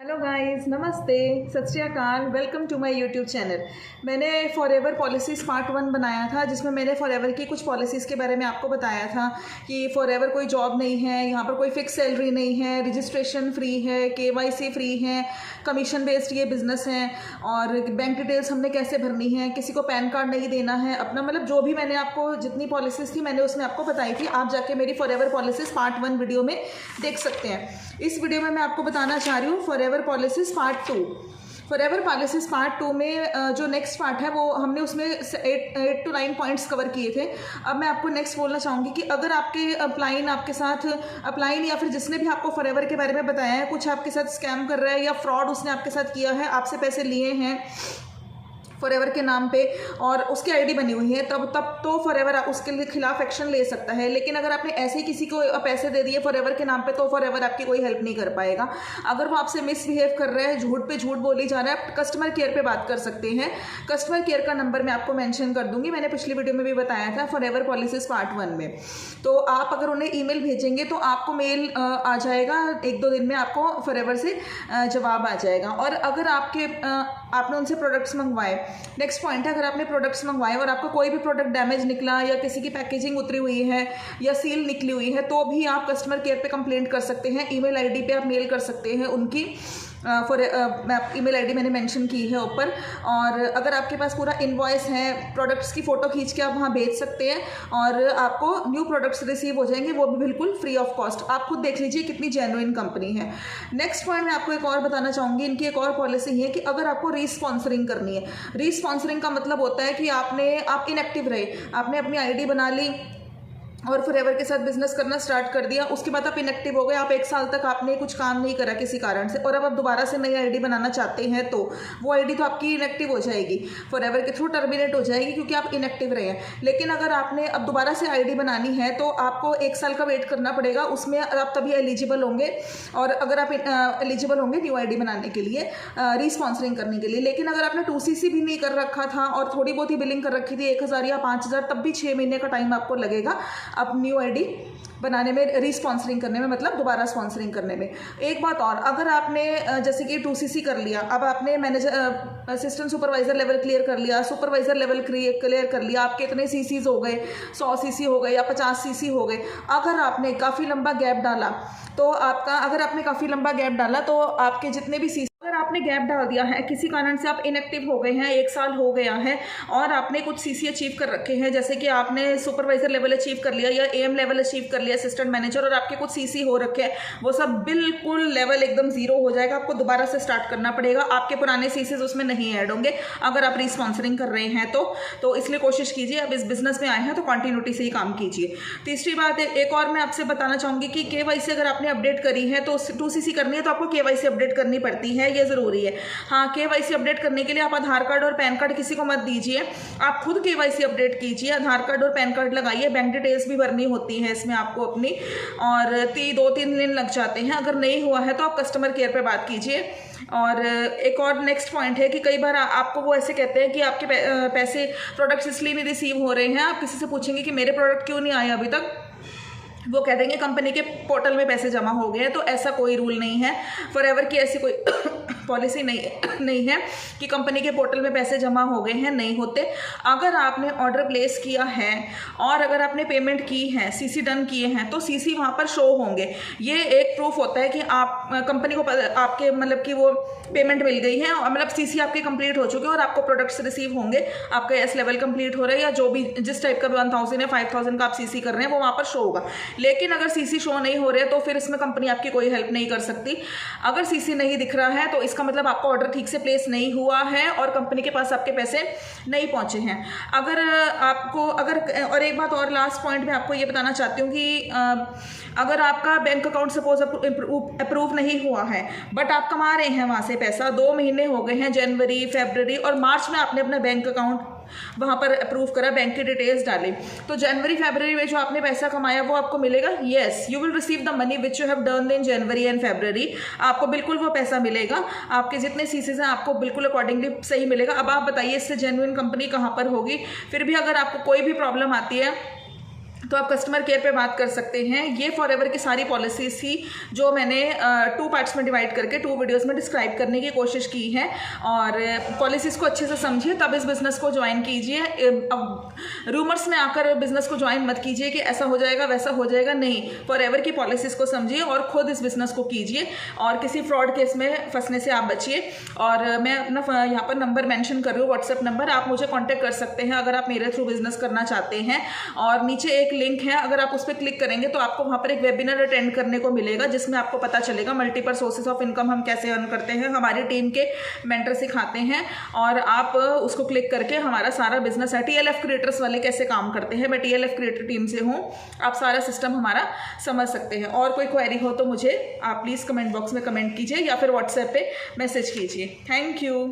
Hello guys, नमस्ते, सत श्री अकाल, welcome to my YouTube channel. मैंने फॉरएवर पॉलिसीज़ पार्ट 1 बनाया था, जिसमें मैंने फॉरएवर की कुछ पॉलिसीज़ के बारे में आपको बताया था कि फॉरएवर कोई जॉब नहीं है, यहाँ पर कोई फिक्स सैलरी नहीं है, रजिस्ट्रेशन फ्री है, केवाईसी फ्री है, कमीशन बेस्ड ये बिज़नेस है और बैंक डिटेल्स हमने कैसे भरनी है, किसी को पैन कार्ड नहीं देना है अपना, मतलब जो भी मैंने आपको जितनी पॉलिसीज़ थी मैंने उसमें आपको बताई थी। आप जाके मेरी फॉरएवर पॉलिसीज़ पार्ट 1 वीडियो में देख सकते हैं। इस वीडियो में मैं आपको बताना चाह रही हूँ forever policies part 2। Forever policies part 2 में जो नेक्स्ट पार्ट है वो हमने उसमें 8 to 9 पॉइंट्स कवर किए थे। अब मैं आपको नेक्स्ट बोलना चाहूँगी कि अगर आपके अपलाइन आपके साथ अपलाइन या फिर जिसने भी आपको फॉरएवर के बारे में बताया है कुछ आपके साथ स्कैम कर रहा है या फ्रॉड उसने आपके साथ किया है, आपसे पैसे लिए हैं फॉरएवर के नाम पे और उसकी आईडी बनी हुई है, तब तो फॉरएवर उसके खिलाफ एक्शन ले सकता है। लेकिन अगर आपने ऐसे ही किसी को पैसे दे दिए फॉरएवर के नाम पे तो फॉरएवर आपकी कोई हेल्प नहीं कर पाएगा। अगर वो आपसे मिसबिहेव कर रहा है, झूठ पे झूठ बोली जा रहा है, आप कस्टमर केयर पे बात कर सकते हैं। कस्टमर केयर का नंबर मैं आपको मेंशन कर दूंगी, मैंने पिछली वीडियो में भी बताया था फॉरएवर पॉलिसीज़ पार्ट 1 में। तो आप अगर उन्हें ईमेल भेजेंगे तो आपको मेल आ जाएगा, 1-2 दिन में आपको फॉरएवर से जवाब आ जाएगा। और अगर आपने उनसे प्रोडक्ट्स मंगवाए, नेक्स्ट पॉइंट है, अगर आपने प्रोडक्ट्स मंगवाए और आपका कोई भी प्रोडक्ट डैमेज निकला या किसी की पैकेजिंग उतरी हुई है या सील निकली हुई है तो भी आप कस्टमर केयर पे कंप्लेंट कर सकते हैं। ईमेल आईडी पे आप मेल कर सकते हैं उनकी ईमेल आईडी मैंने मेंशन की है ऊपर। और अगर आपके पास पूरा इनवॉइस है, प्रोडक्ट्स की फ़ोटो खींच के आप वहाँ भेज सकते हैं और आपको न्यू प्रोडक्ट्स रिसीव हो जाएंगे, वो भी बिल्कुल फ्री ऑफ कॉस्ट। आप खुद देख लीजिए कितनी जेन्युइन कंपनी है। नेक्स्ट पॉइंट मैं आपको एक और बताना चाहूँगी, इनकी एक और पॉलिसी है कि अगर आपको रीस्पॉन्सरिंग करनी है, रीस्पॉन्सरिंग का मतलब होता है कि आप इनएक्टिव रहे, आपने अपनी आईडी बना ली और फॉरएवर के साथ बिजनेस करना स्टार्ट कर दिया, उसके बाद आप इनएक्टिव हो गए, आप 1 साल तक आपने कुछ काम नहीं करा किसी कारण से, और अब आप दोबारा से नई आईडी बनाना चाहते हैं तो वो आईडी तो आपकी इनएक्टिव हो जाएगी, फॉरएवर के थ्रू टर्मिनेट हो जाएगी क्योंकि आप इनएक्टिव रहे हैं। लेकिन अगर आपने अब दोबारा से आईडी बनानी है तो आपको 1 साल का वेट करना पड़ेगा, उसमें आप तभी एलिजिबल होंगे। और अगर आप एलिजिबल होंगे न्यू आईडी बनाने के लिए, रीस्पॉन्सरिंग करने के लिए। लेकिन अगर आपने 2CC भी नहीं कर रखा था और थोड़ी बहुत ही बिलिंग कर रखी थी 1000 या 5000, तब भी 6 महीने का टाइम आपको लगेगा अब न्यू आईडी बनाने में, रीस्पॉन्सरिंग करने में, मतलब दोबारा स्पॉन्सरिंग करने में। एक बात और, अगर आपने जैसे कि 2CC कर लिया, अब आपने manager assistant supervisor level clear कर लिया, सुपरवाइजर लेवल क्लियर कर लिया, आपके इतने CCs हो गए, 100 CC हो गए या 50 CC हो गए। अगर आपने काफ़ी लंबा गैप डाला तो आपके जितने भी अगर आपने गैप डाल दिया है, किसी कारण से आप इनएक्टिव हो गए हैं, 1 साल हो गया है और आपने कुछ CC अचीव कर रखे हैं, जैसे कि आपने सुपरवाइजर लेवल अचीव कर लिया या AM लेवल अचीव कर लिया, असिस्टेंट मैनेजर, और आपके कुछ CC हो रखे हैं, वो सब बिल्कुल लेवल एकदम 0 हो जाएगा, आपको दोबारा से स्टार्ट करना पड़ेगा। आपके पुराने CCs उसमें नहीं ऐड होंगे अगर आप रीस्पॉन्सरिंग कर रहे हैं तो इसलिए कोशिश कीजिए, अब इस बिजनेस में आए हैं तो कंटिन्यूटी से ही काम कीजिए। तीसरी बात एक और मैं आपसे बताना चाहूँगी कि KYC अगर आपने अपडेट करी है तो 2CC करनी है तो आपको KYC अपडेट करनी पड़ती है, ये ज़रूरी है। हाँ, KYC अपडेट करने के लिए आप आधार कार्ड और पैन कार्ड किसी को मत दीजिए, आप खुद KYC अपडेट कीजिए, आधार कार्ड और पैन कार्ड लगाइए, बैंक डिटेल्स भी भरनी होती है इसमें आपको अपनी, और 2-3 दिन लग जाते हैं। अगर नहीं हुआ है तो आप कस्टमर केयर पे बात कीजिए। और एक और नेक्स्ट पॉइंट है कि कई बार आपको वो ऐसे कहते हैं कि आपके पैसे प्रोडक्ट्स इसलिए नहीं रिसीव हो रहे हैं, आप किसी से पूछेंगे कि मेरे प्रोडक्ट क्यों नहीं आए अभी तक, वो कह देंगे कंपनी के पोर्टल में पैसे जमा हो गए हैं। तो ऐसा कोई रूल नहीं है, फॉरएवर की ऐसी कोई पॉलिसी नहीं है कि कंपनी के पोर्टल में पैसे जमा हो गए हैं, नहीं होते। अगर आपने ऑर्डर प्लेस किया है और अगर आपने पेमेंट की है, CC डन किए हैं, तो CC वहाँ पर शो होंगे। ये एक प्रूफ होता है कि आप कंपनी को आपके मतलब कि वो पेमेंट मिल गई है, मतलब CC आपके कंप्लीट हो चुके हैं और आपको प्रोडक्ट्स रिसीव होंगे, आपका S लेवल कंप्लीट हो रहा है या जो भी जिस टाइप का 1000 या 5000 का आप CC कर रहे हैं वो वहाँ पर शो होगा। लेकिन अगर CC शो नहीं हो रहे तो फिर इसमें कंपनी आपकी कोई हेल्प नहीं कर सकती। अगर CC नहीं दिख रहा है तो इसका मतलब आपका ऑर्डर ठीक से प्लेस नहीं हुआ है और कंपनी के पास आपके पैसे नहीं पहुंचे हैं। और एक बात और, लास्ट पॉइंट में आपको ये बताना चाहती हूँ कि अगर आपका बैंक अकाउंट सपोज अप्रूव नहीं हुआ है बट आप कमा रहे हैं वहाँ से पैसा, 2 महीने हो गए हैं, जनवरी, फरवरी और मार्च में आपने अपना बैंक अकाउंट वहाँ पर अप्रूव करा, बैंक की डिटेल्स डाली, तो जनवरी फरवरी में जो आपने पैसा कमाया वो आपको मिलेगा। Yes, you will receive the money which you have डर्न इन जनवरी एंड फरवरी, आपको बिल्कुल वो पैसा मिलेगा, आपके जितने CCs हैं आपको बिल्कुल अकॉर्डिंगली सही मिलेगा। अब आप बताइए इससे जेन्युइन कंपनी कहाँ पर होगी। फिर भी अगर आपको कोई भी प्रॉब्लम आती है तो आप कस्टमर केयर पे बात कर सकते हैं। ये फॉरएवर की सारी पॉलिसीज़ थी जो मैंने 2 पार्ट्स में डिवाइड करके 2 वीडियोस में डिस्क्राइब करने की कोशिश की है। और पॉलिसीज़ को अच्छे से समझिए, तब इस बिज़नेस को ज्वाइन कीजिए। अब रूमर्स में आकर बिज़नेस को ज्वाइन मत कीजिए कि ऐसा हो जाएगा वैसा हो जाएगा, नहीं। फॉरएवर की पॉलिसीज़ को समझिए और खुद इस बिज़नेस को कीजिए और किसी फ्रॉड केस में फंसने से आप बचिए। और मैं अपना यहाँ पर नंबर मेंशन कर रही हूँ, व्हाट्सएप नंबर, आप मुझे कॉन्टैक्ट कर सकते हैं अगर आप मेरे थ्रू बिज़नेस करना चाहते हैं। और नीचे एक लिंक है, अगर आप उस पर क्लिक करेंगे तो आपको वहाँ पर एक वेबिनार अटेंड करने को मिलेगा जिसमें आपको पता चलेगा मल्टीपल सोर्सेज ऑफ इनकम हम कैसे अर्न करते हैं। हमारी टीम के मेंटर सिखाते हैं और आप उसको क्लिक करके हमारा सारा बिजनेस है। TLF क्रिएटर्स वाले कैसे काम करते हैं, मैं TLF क्रिएटर टीम से हूँ, आप सारा सिस्टम हमारा समझ सकते हैं। और कोई क्वेरी हो तो मुझे आप प्लीज़ कमेंट बॉक्स में कमेंट कीजिए या फिर व्हाट्सएप पे मैसेज कीजिए। Thank you.